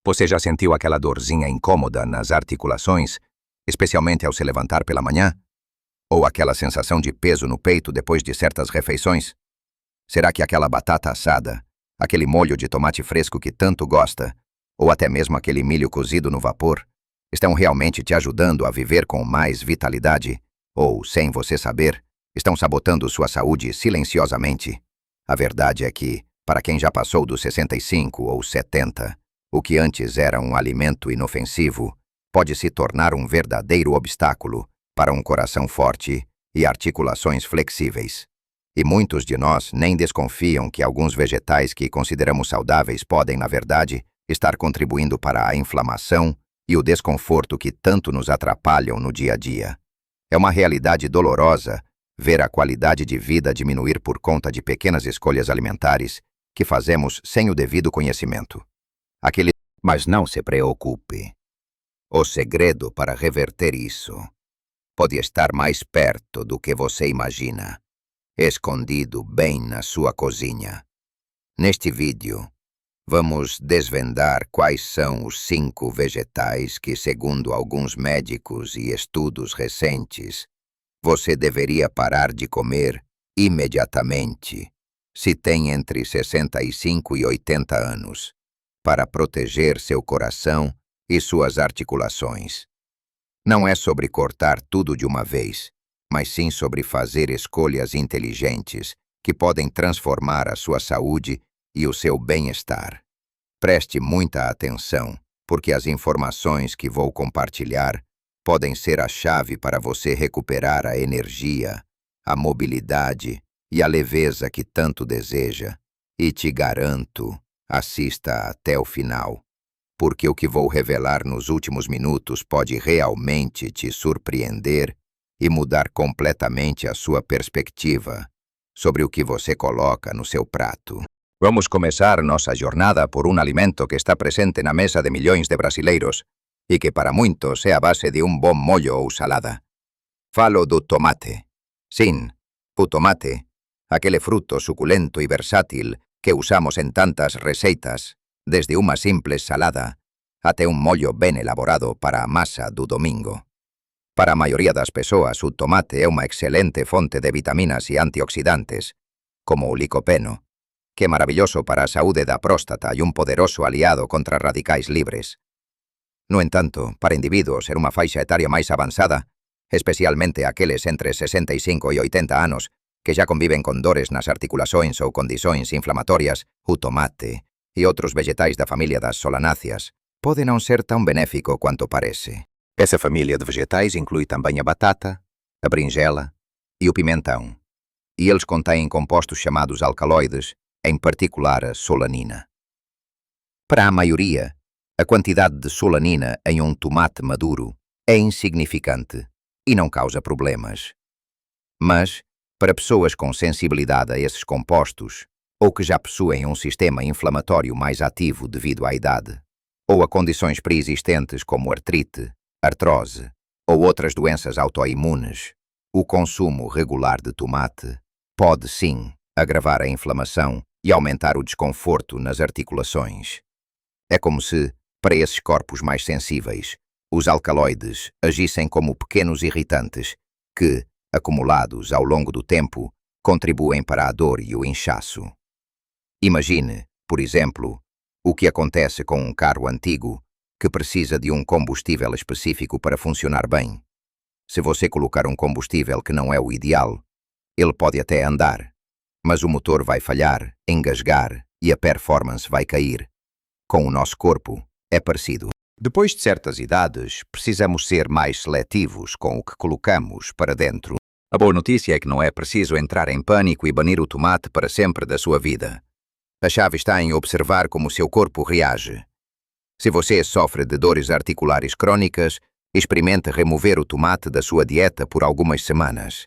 Você já sentiu aquela dorzinha incômoda nas articulações, especialmente ao se levantar pela manhã? Ou aquela sensação de peso no peito depois de certas refeições? Será que aquela batata assada, aquele molho de tomate fresco que tanto gosta, ou até mesmo aquele milho cozido no vapor, estão realmente te ajudando a viver com mais vitalidade? Ou, sem você saber, estão sabotando sua saúde silenciosamente? A verdade é que, para quem já passou dos 65 ou 70, o que antes era um alimento inofensivo pode se tornar um verdadeiro obstáculo para um coração forte e articulações flexíveis. E muitos de nós nem desconfiam que alguns vegetais que consideramos saudáveis podem, na verdade, estar contribuindo para a inflamação e o desconforto que tanto nos atrapalham no dia a dia. É uma realidade dolorosa ver a qualidade de vida diminuir por conta de pequenas escolhas alimentares que fazemos sem o devido conhecimento. Mas não se preocupe. O segredo para reverter isso pode estar mais perto do que você imagina, escondido bem na sua cozinha. Neste vídeo, vamos desvendar quais são os 5 vegetais que, segundo alguns médicos e estudos recentes, você deveria parar de comer imediatamente, se tem entre 65 e 80 anos, para proteger seu coração e suas articulações. Não é sobre cortar tudo de uma vez, mas sim sobre fazer escolhas inteligentes que podem transformar a sua saúde e o seu bem-estar. Preste muita atenção, porque as informações que vou compartilhar podem ser a chave para você recuperar a energia, a mobilidade e a leveza que tanto deseja. E te garanto, assista até o final, porque o que vou revelar nos últimos minutos pode realmente te surpreender e mudar completamente a sua perspectiva sobre o que você coloca no seu prato. Vamos começar nossa jornada por um alimento que está presente na mesa de milhões de brasileiros e que para muitos é a base de um bom molho ou salada. Falo do tomate. Sim, o tomate, aquele fruto suculento e versátil que usamos em tantas receitas, desde uma simples salada até um molho bem elaborado para a massa do domingo. Para a maioria das pessoas, o tomate é uma excelente fonte de vitaminas e antioxidantes, como o licopeno, que é maravilhoso para a saúde da próstata e um poderoso aliado contra radicais livres. No entanto, para indivíduos en uma faixa etária mais avançada, especialmente aqueles entre 65 e 80 anos, que já conviven con dores nas articulações ou condições inflamatorias, o tomate e outros vegetais da família das solanáceas pode não ser tão benéfico quanto parece. Essa família de vegetais inclui também a batata, a berinjela e o pimentão, e eles contêm compostos chamados alcaloides, em particular a solanina. Para a maioria, a quantidade de solanina em um tomate maduro é insignificante e não causa problemas. Mas, para pessoas com sensibilidade a esses compostos, ou que já possuem um sistema inflamatório mais ativo devido à idade, ou a condições pré-existentes como artrite, artrose ou outras doenças autoimunes, o consumo regular de tomate pode sim agravar a inflamação e aumentar o desconforto nas articulações. É como se, para esses corpos mais sensíveis, os alcaloides agissem como pequenos irritantes que, acumulados ao longo do tempo, contribuem para a dor e o inchaço. Imagine, por exemplo, o que acontece com um carro antigo que precisa de um combustível específico para funcionar bem. Se você colocar um combustível que não é o ideal, ele pode até andar, mas o motor vai falhar, engasgar e a performance vai cair. Com o nosso corpo, é parecido. Depois de certas idades, precisamos ser mais seletivos com o que colocamos para dentro. A boa notícia é que não é preciso entrar em pânico e banir o tomate para sempre da sua vida. A chave está em observar como o seu corpo reage. Se você sofre de dores articulares crônicas, experimente remover o tomate da sua dieta por algumas semanas.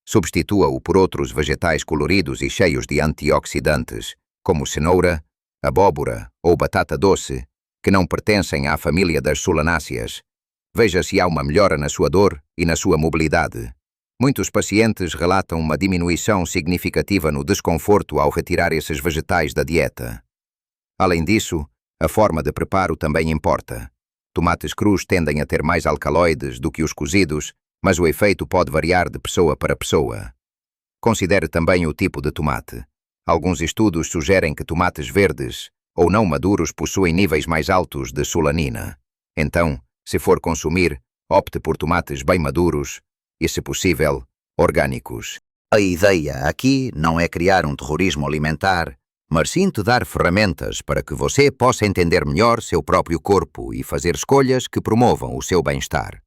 Substitua-o por outros vegetais coloridos e cheios de antioxidantes, como cenoura, abóbora ou batata doce, que não pertencem à família das solanáceas. Veja se há uma melhora na sua dor e na sua mobilidade. Muitos pacientes relatam uma diminuição significativa no desconforto ao retirar esses vegetais da dieta. Além disso, A forma de preparo também importa. Tomates crus tendem a ter mais alcaloides do que os cozidos, mas o efeito pode variar de pessoa para pessoa. Considere também o tipo de tomate. Alguns estudos sugerem que tomates verdes ou não maduros possuem níveis mais altos de solanina. Então, se for consumir, opte por tomates bem maduros e, se possível, orgânicos. A ideia aqui não é criar um terrorismo alimentar, mas sim te dar ferramentas para que você possa entender melhor seu próprio corpo e fazer escolhas que promovam o seu bem-estar.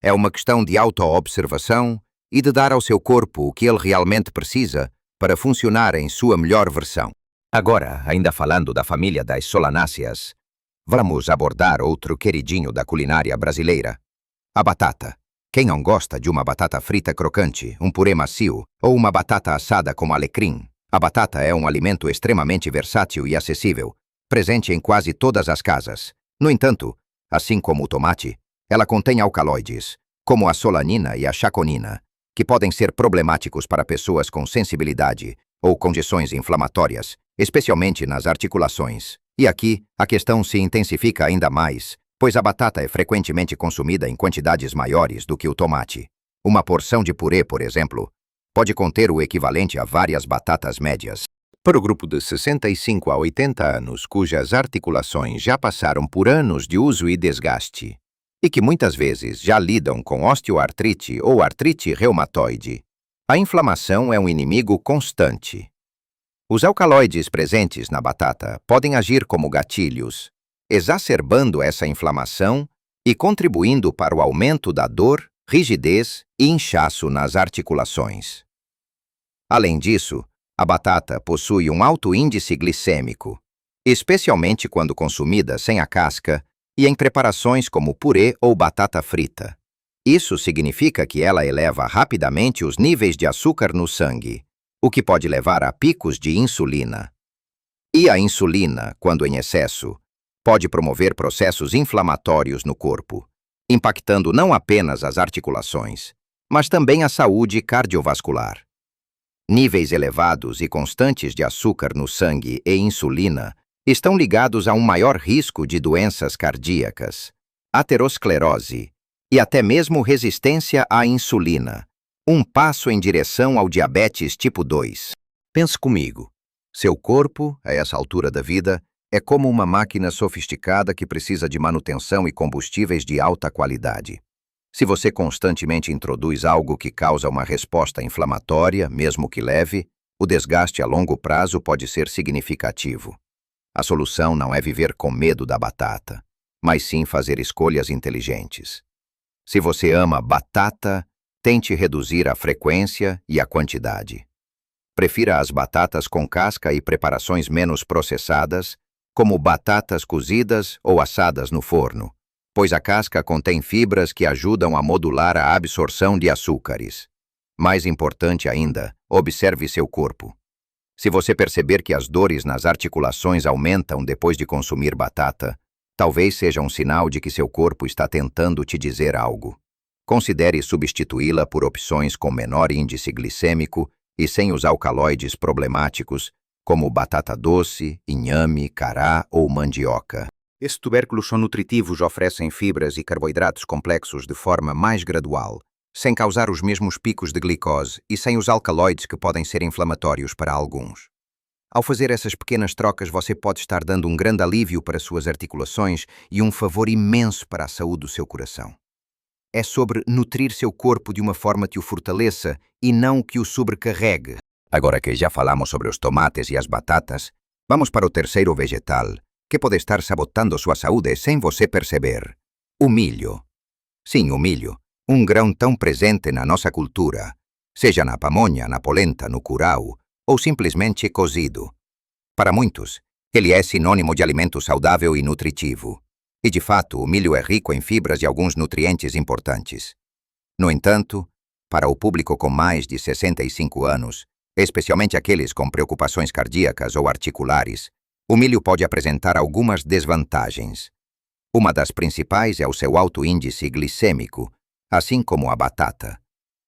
É uma questão de autoobservação e de dar ao seu corpo o que ele realmente precisa para funcionar em sua melhor versão. Agora, ainda falando da família das solanáceas, vamos abordar outro queridinho da culinária brasileira, a batata. Quem não gosta de uma batata frita crocante, um purê macio ou uma batata assada com alecrim? A batata é um alimento extremamente versátil e acessível, presente em quase todas as casas. No entanto, assim como o tomate, ela contém alcaloides, como a solanina e a chaconina, que podem ser problemáticos para pessoas com sensibilidade ou condições inflamatórias, especialmente nas articulações. E aqui, a questão se intensifica ainda mais, pois a batata é frequentemente consumida em quantidades maiores do que o tomate. Uma porção de purê, por exemplo, pode conter o equivalente a várias batatas médias. Para o grupo de 65 a 80 anos, cujas articulações já passaram por anos de uso e desgaste, e que muitas vezes já lidam com osteoartrite ou artrite reumatoide, a inflamação é um inimigo constante. Os alcaloides presentes na batata podem agir como gatilhos, exacerbando essa inflamação e contribuindo para o aumento da dor, rigidez e inchaço nas articulações. Além disso, a batata possui um alto índice glicêmico, especialmente quando consumida sem a casca e em preparações como purê ou batata frita. Isso significa que ela eleva rapidamente os níveis de açúcar no sangue, o que pode levar a picos de insulina. E a insulina, quando em excesso, pode promover processos inflamatórios no corpo, impactando não apenas as articulações, mas também a saúde cardiovascular. Níveis elevados e constantes de açúcar no sangue e insulina estão ligados a um maior risco de doenças cardíacas, aterosclerose e até mesmo resistência à insulina, um passo em direção ao diabetes tipo 2. Pense comigo, seu corpo, a essa altura da vida, é como uma máquina sofisticada que precisa de manutenção e combustíveis de alta qualidade. Se você constantemente introduz algo que causa uma resposta inflamatória, mesmo que leve, o desgaste a longo prazo pode ser significativo. A solução não é viver com medo da batata, mas sim fazer escolhas inteligentes. Se você ama batata, tente reduzir a frequência e a quantidade. Prefira as batatas com casca e preparações menos processadas, como batatas cozidas ou assadas no forno, pois a casca contém fibras que ajudam a modular a absorção de açúcares. Mais importante ainda, observe seu corpo. Se você perceber que as dores nas articulações aumentam depois de consumir batata, talvez seja um sinal de que seu corpo está tentando te dizer algo. Considere substituí-la por opções com menor índice glicêmico e sem os alcaloides problemáticos, como batata doce, inhame, cará ou mandioca. Esses tubérculos são nutritivos, oferecem fibras e carboidratos complexos de forma mais gradual, sem causar os mesmos picos de glicose e sem os alcaloides que podem ser inflamatórios para alguns. Ao fazer essas pequenas trocas, você pode estar dando um grande alívio para suas articulações e um favor imenso para a saúde do seu coração. É sobre nutrir seu corpo de uma forma que o fortaleça e não que o sobrecarregue. Agora que já falamos sobre os tomates e as batatas, vamos para o terceiro vegetal, que pode estar sabotando sua saúde sem você perceber. O milho. Sim, o milho, um grão tão presente na nossa cultura, seja na pamonha, na polenta, no curau, ou simplesmente cozido. Para muitos, ele é sinônimo de alimento saudável e nutritivo. E, de fato, o milho é rico em fibras e alguns nutrientes importantes. No entanto, para o público com mais de 65 anos, especialmente aqueles com preocupações cardíacas ou articulares, o milho pode apresentar algumas desvantagens. Uma das principais é o seu alto índice glicêmico, assim como a batata.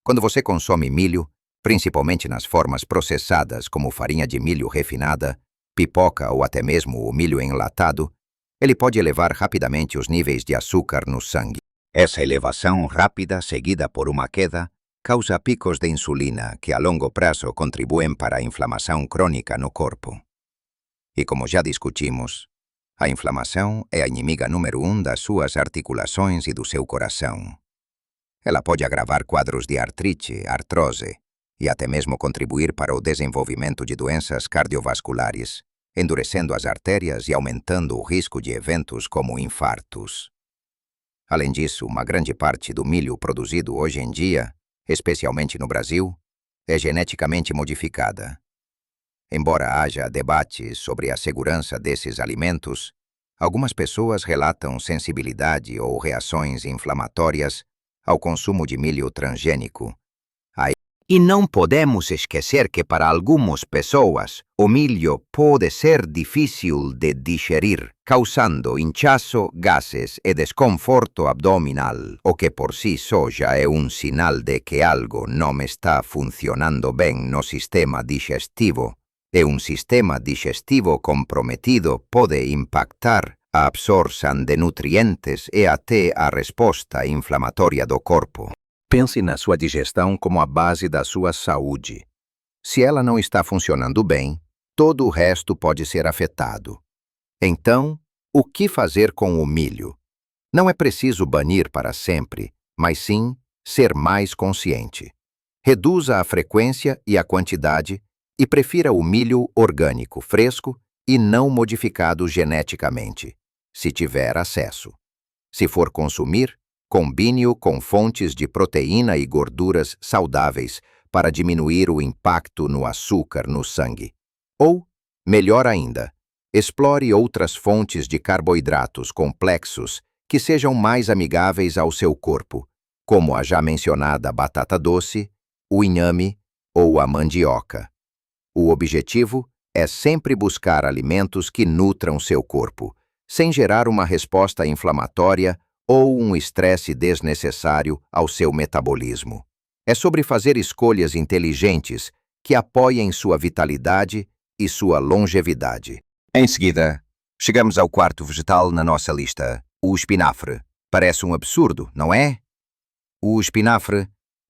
Quando você consome milho, principalmente nas formas processadas como farinha de milho refinada, pipoca ou até mesmo o milho enlatado, Ele pode elevar rapidamente os níveis de açúcar no sangue. Essa elevação rápida, seguida por uma queda, causa picos de insulina que a longo prazo contribuem para a inflamação crônica no corpo. E como já discutimos, a inflamação é a inimiga número 1 das suas articulações e do seu coração. Ela pode agravar quadros de artrite, artrose e até mesmo contribuir para o desenvolvimento de doenças cardiovasculares, endurecendo as artérias e aumentando o risco de eventos como infartos. Além disso, uma grande parte do milho produzido hoje em dia, especialmente no Brasil, é geneticamente modificada. Embora haja debates sobre a segurança desses alimentos, algumas pessoas relatam sensibilidade ou reações inflamatórias ao consumo de milho transgênico. E não podemos esquecer que para algumas pessoas o milho pode ser difícil de digerir, causando inchaço, gases e desconforto abdominal, o que por si só já é um sinal de que algo não está funcionando bem no sistema digestivo. E um sistema digestivo comprometido pode impactar a absorção de nutrientes e até a resposta inflamatória do corpo. Pense na sua digestão como a base da sua saúde. Se ela não está funcionando bem, todo o resto pode ser afetado. Então, o que fazer com o milho? Não é preciso banir para sempre, mas sim ser mais consciente. Reduza a frequência e a quantidade e prefira o milho orgânico, fresco e não modificado geneticamente, se tiver acesso. Se for consumir, combine-o com fontes de proteína e gorduras saudáveis para diminuir o impacto no açúcar no sangue. Ou, melhor ainda, explore outras fontes de carboidratos complexos que sejam mais amigáveis ao seu corpo, como a já mencionada batata doce, o inhame ou a mandioca. O objetivo é sempre buscar alimentos que nutram seu corpo, sem gerar uma resposta inflamatória ou um estresse desnecessário ao seu metabolismo. É sobre fazer escolhas inteligentes que apoiem sua vitalidade e sua longevidade. Em seguida, chegamos ao quarto vegetal na nossa lista, o espinafre. Parece um absurdo, não é? O espinafre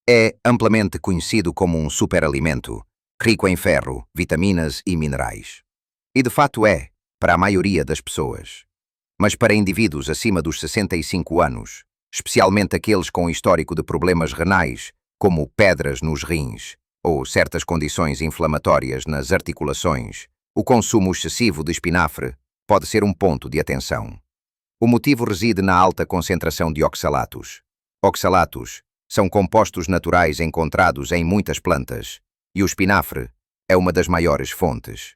é amplamente conhecido como um superalimento, rico em ferro, vitaminas e minerais. E de fato é, para a maioria das pessoas. Mas para indivíduos acima dos 65 anos, especialmente aqueles com histórico de problemas renais, como pedras nos rins ou certas condições inflamatórias nas articulações, o consumo excessivo de espinafre pode ser um ponto de atenção. O motivo reside na alta concentração de oxalatos. Oxalatos são compostos naturais encontrados em muitas plantas, e o espinafre é uma das maiores fontes.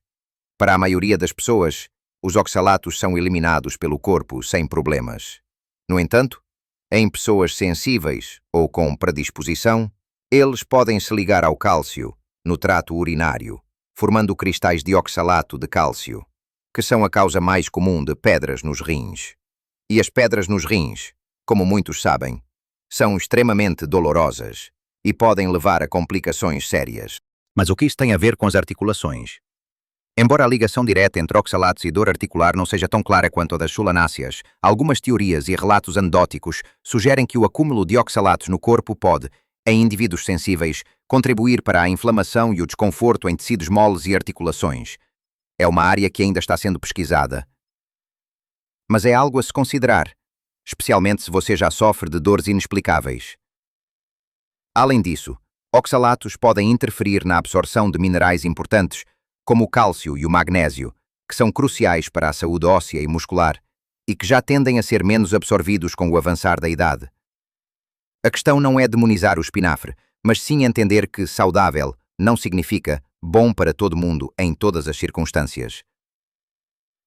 Para a maioria das pessoas, os oxalatos são eliminados pelo corpo sem problemas. No entanto, em pessoas sensíveis ou com predisposição, eles podem se ligar ao cálcio no trato urinário, formando cristais de oxalato de cálcio, que são a causa mais comum de pedras nos rins. E as pedras nos rins, como muitos sabem, são extremamente dolorosas e podem levar a complicações sérias. Mas o que isso tem a ver com as articulações? Embora a ligação direta entre oxalatos e dor articular não seja tão clara quanto a das solanáceas, algumas teorias e relatos anedóticos sugerem que o acúmulo de oxalatos no corpo pode, em indivíduos sensíveis, contribuir para a inflamação e o desconforto em tecidos moles e articulações. É uma área que ainda está sendo pesquisada. Mas é algo a se considerar, especialmente se você já sofre de dores inexplicáveis. Além disso, oxalatos podem interferir na absorção de minerais importantes, como o cálcio e o magnésio, que são cruciais para a saúde óssea e muscular e que já tendem a ser menos absorvidos com o avançar da idade. A questão não é demonizar o espinafre, mas sim entender que saudável não significa bom para todo mundo em todas as circunstâncias.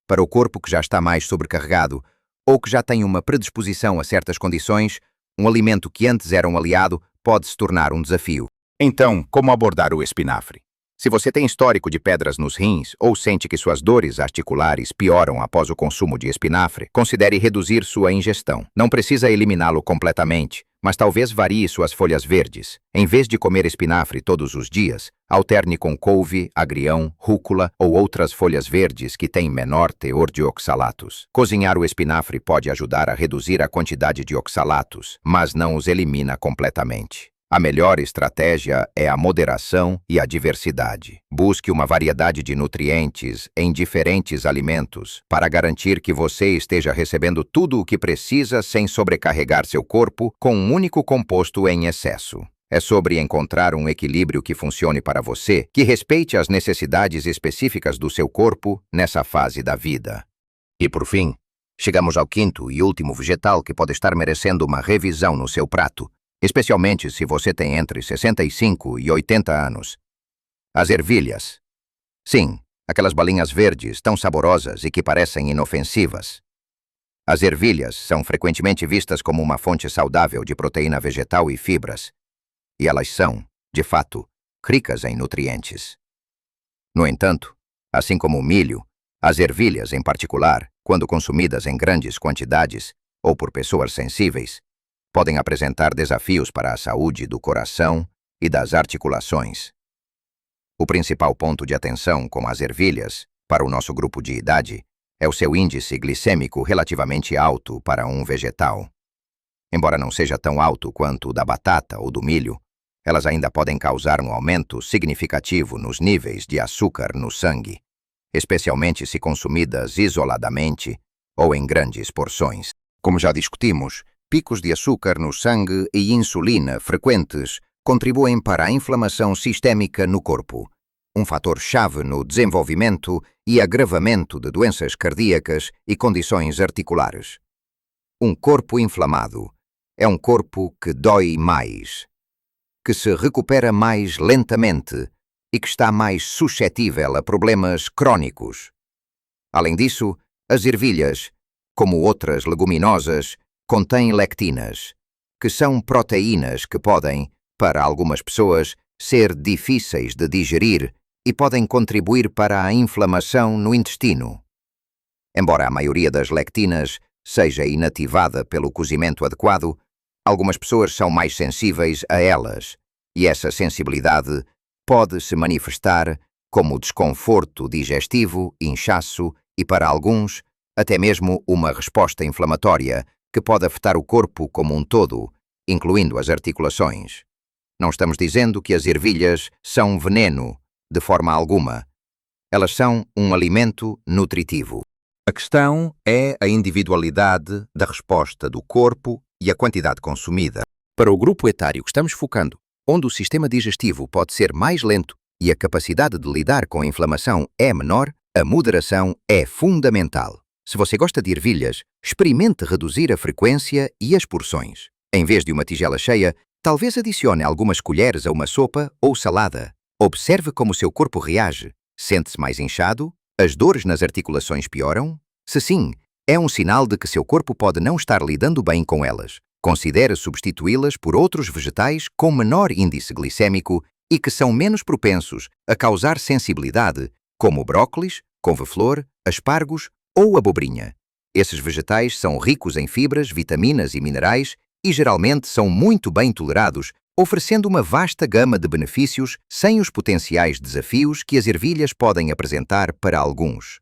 Para o corpo que já está mais sobrecarregado ou que já tem uma predisposição a certas condições, um alimento que antes era um aliado pode se tornar um desafio. Então, como abordar o espinafre? Se você tem histórico de pedras nos rins ou sente que suas dores articulares pioram após o consumo de espinafre, considere reduzir sua ingestão. Não precisa eliminá-lo completamente, mas talvez varie suas folhas verdes. Em vez de comer espinafre todos os dias, alterne com couve, agrião, rúcula ou outras folhas verdes que têm menor teor de oxalatos. Cozinhar o espinafre pode ajudar a reduzir a quantidade de oxalatos, mas não os elimina completamente. A melhor estratégia é a moderação e a diversidade. Busque uma variedade de nutrientes em diferentes alimentos para garantir que você esteja recebendo tudo o que precisa sem sobrecarregar seu corpo com um único composto em excesso. É sobre encontrar um equilíbrio que funcione para você, que respeite as necessidades específicas do seu corpo nessa fase da vida. E por fim, chegamos ao quinto e último vegetal que pode estar merecendo uma revisão no seu prato, especialmente se você tem entre 65 e 80 anos. As ervilhas. Sim, aquelas balinhas verdes tão saborosas e que parecem inofensivas. As ervilhas são frequentemente vistas como uma fonte saudável de proteína vegetal e fibras, e elas são, de fato, ricas em nutrientes. No entanto, assim como o milho, as ervilhas, em particular, quando consumidas em grandes quantidades ou por pessoas sensíveis, podem apresentar desafios para a saúde do coração e das articulações. O principal ponto de atenção com as ervilhas, para o nosso grupo de idade, é o seu índice glicêmico relativamente alto para um vegetal. Embora não seja tão alto quanto o da batata ou do milho, elas ainda podem causar um aumento significativo nos níveis de açúcar no sangue, especialmente se consumidas isoladamente ou em grandes porções. Como já discutimos, picos de açúcar no sangue e insulina frequentes contribuem para a inflamação sistêmica no corpo, um fator-chave no desenvolvimento e agravamento de doenças cardíacas e condições articulares. Um corpo inflamado é um corpo que dói mais, que se recupera mais lentamente e que está mais suscetível a problemas crônicos. Além disso, as ervilhas, como outras leguminosas, contêm lectinas, que são proteínas que podem, para algumas pessoas, ser difíceis de digerir e podem contribuir para a inflamação no intestino. Embora a maioria das lectinas seja inativada pelo cozimento adequado, algumas pessoas são mais sensíveis a elas, e essa sensibilidade pode se manifestar como desconforto digestivo, inchaço e, para alguns, até mesmo uma resposta inflamatória que pode afetar o corpo como um todo, incluindo as articulações. Não estamos dizendo que as ervilhas são veneno, de forma alguma. Elas são um alimento nutritivo. A questão é a individualidade da resposta do corpo e a quantidade consumida. Para o grupo etário que estamos focando, onde o sistema digestivo pode ser mais lento e a capacidade de lidar com a inflamação é menor, a moderação é fundamental. Se você gosta de ervilhas, experimente reduzir a frequência e as porções. Em vez de uma tigela cheia, talvez adicione algumas colheres a uma sopa ou salada. Observe como seu corpo reage. Sente-se mais inchado? As dores nas articulações pioram? Se sim, é um sinal de que seu corpo pode não estar lidando bem com elas. Considere substituí-las por outros vegetais com menor índice glicêmico e que são menos propensos a causar sensibilidade, como brócolis, couve-flor, aspargos ou abobrinha. Esses vegetais são ricos em fibras, vitaminas e minerais e geralmente são muito bem tolerados, oferecendo uma vasta gama de benefícios sem os potenciais desafios que as ervilhas podem apresentar para alguns.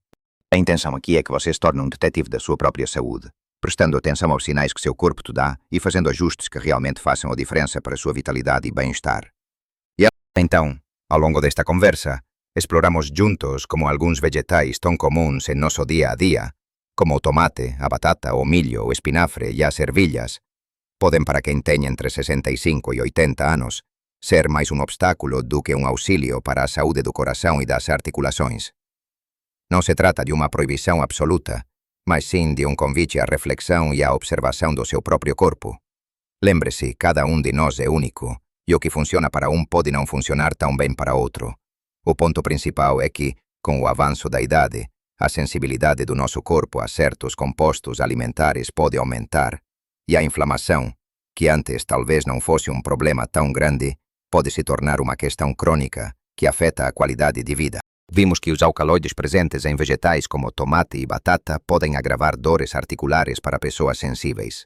A intenção aqui é que você se torne um detetive da sua própria saúde, prestando atenção aos sinais que seu corpo te dá e fazendo ajustes que realmente façam a diferença para a sua vitalidade e bem-estar. E então, ao longo desta conversa, exploramos juntos como alguns vegetais tão comuns em nosso dia a dia, como o tomate, a batata, o milho, o espinafre e as ervilhas, podem, para quem tem entre 65 e 80 anos, ser mais um obstáculo do que um auxílio para a saúde do coração e das articulações. Não se trata de uma proibição absoluta, mas sim de um convite à reflexão e à observação do seu próprio corpo. Lembre-se, cada um de nós é único, e o que funciona para um pode não funcionar tão bem para outro. O ponto principal é que, com o avanço da idade, a sensibilidade do nosso corpo a certos compostos alimentares pode aumentar, e a inflamação, que antes talvez não fosse um problema tão grande, pode se tornar uma questão crônica que afeta a qualidade de vida. Vimos que os alcaloides presentes em vegetais como tomate e batata podem agravar dores articulares para pessoas sensíveis.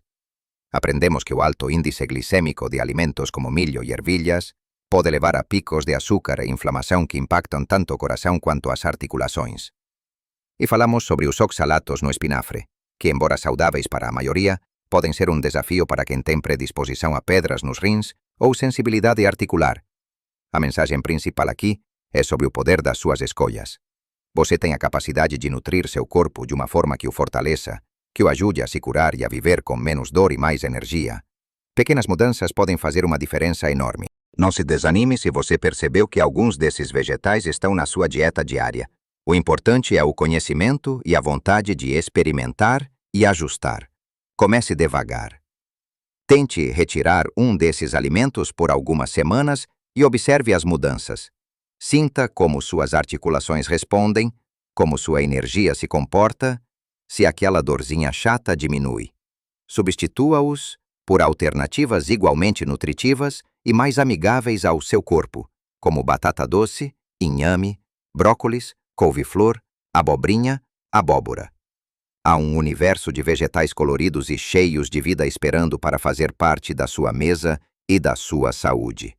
Aprendemos que o alto índice glicêmico de alimentos como milho e ervilhas pode levar a picos de açúcar e inflamação que impactam tanto o coração quanto as articulações. E falamos sobre os oxalatos no espinafre, que, embora saudáveis para a maioria, podem ser um desafio para quem tem predisposição a pedras nos rins ou sensibilidade articular. A mensagem principal aqui é sobre o poder das suas escolhas. Você tem a capacidade de nutrir seu corpo de uma forma que o fortaleça, que o ajude a se curar e a viver com menos dor e mais energia. Pequenas mudanças podem fazer uma diferença enorme. Não se desanime se você percebeu que alguns desses vegetais estão na sua dieta diária. O importante é o conhecimento e a vontade de experimentar e ajustar. Comece devagar. Tente retirar um desses alimentos por algumas semanas e observe as mudanças. Sinta como suas articulações respondem, como sua energia se comporta, se aquela dorzinha chata diminui. Substitua-os por alternativas igualmente nutritivas e mais amigáveis ao seu corpo, como batata doce, inhame, brócolis, couve-flor, abobrinha, abóbora. Há um universo de vegetais coloridos e cheios de vida esperando para fazer parte da sua mesa e da sua saúde.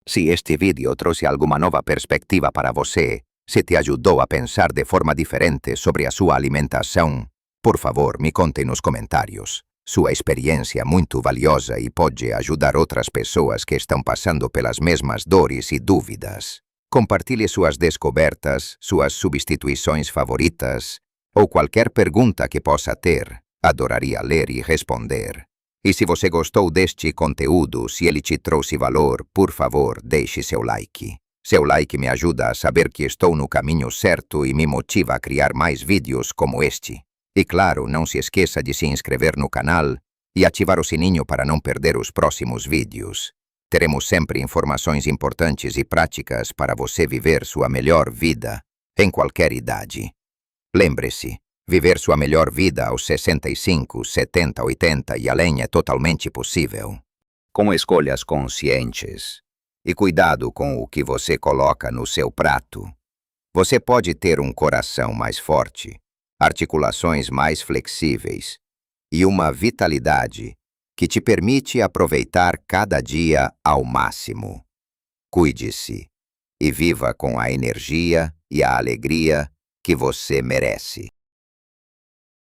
Se este vídeo trouxe alguma nova perspectiva para você, se te ajudou a pensar de forma diferente sobre a sua alimentação, por favor, me conte nos comentários. Sua experiência é muito valiosa e pode ajudar outras pessoas que estão passando pelas mesmas dores e dúvidas. Compartilhe suas descobertas, suas substituições favoritas ou qualquer pergunta que possa ter. Adoraria ler e responder. E se você gostou deste conteúdo, se ele te trouxe valor, por favor, deixe seu like. Seu like me ajuda a saber que estou no caminho certo e me motiva a criar mais vídeos como este. E claro, não se esqueça de se inscrever no canal e ativar o sininho para não perder os próximos vídeos. Teremos sempre informações importantes e práticas para você viver sua melhor vida, em qualquer idade. Lembre-se, viver sua melhor vida aos 65, 70, 80 e além é totalmente possível. Com escolhas conscientes e cuidado com o que você coloca no seu prato, você pode ter um coração mais forte, articulações mais flexíveis e uma vitalidade que te permite aproveitar cada dia ao máximo. Cuide-se e viva com a energia e a alegria que você merece.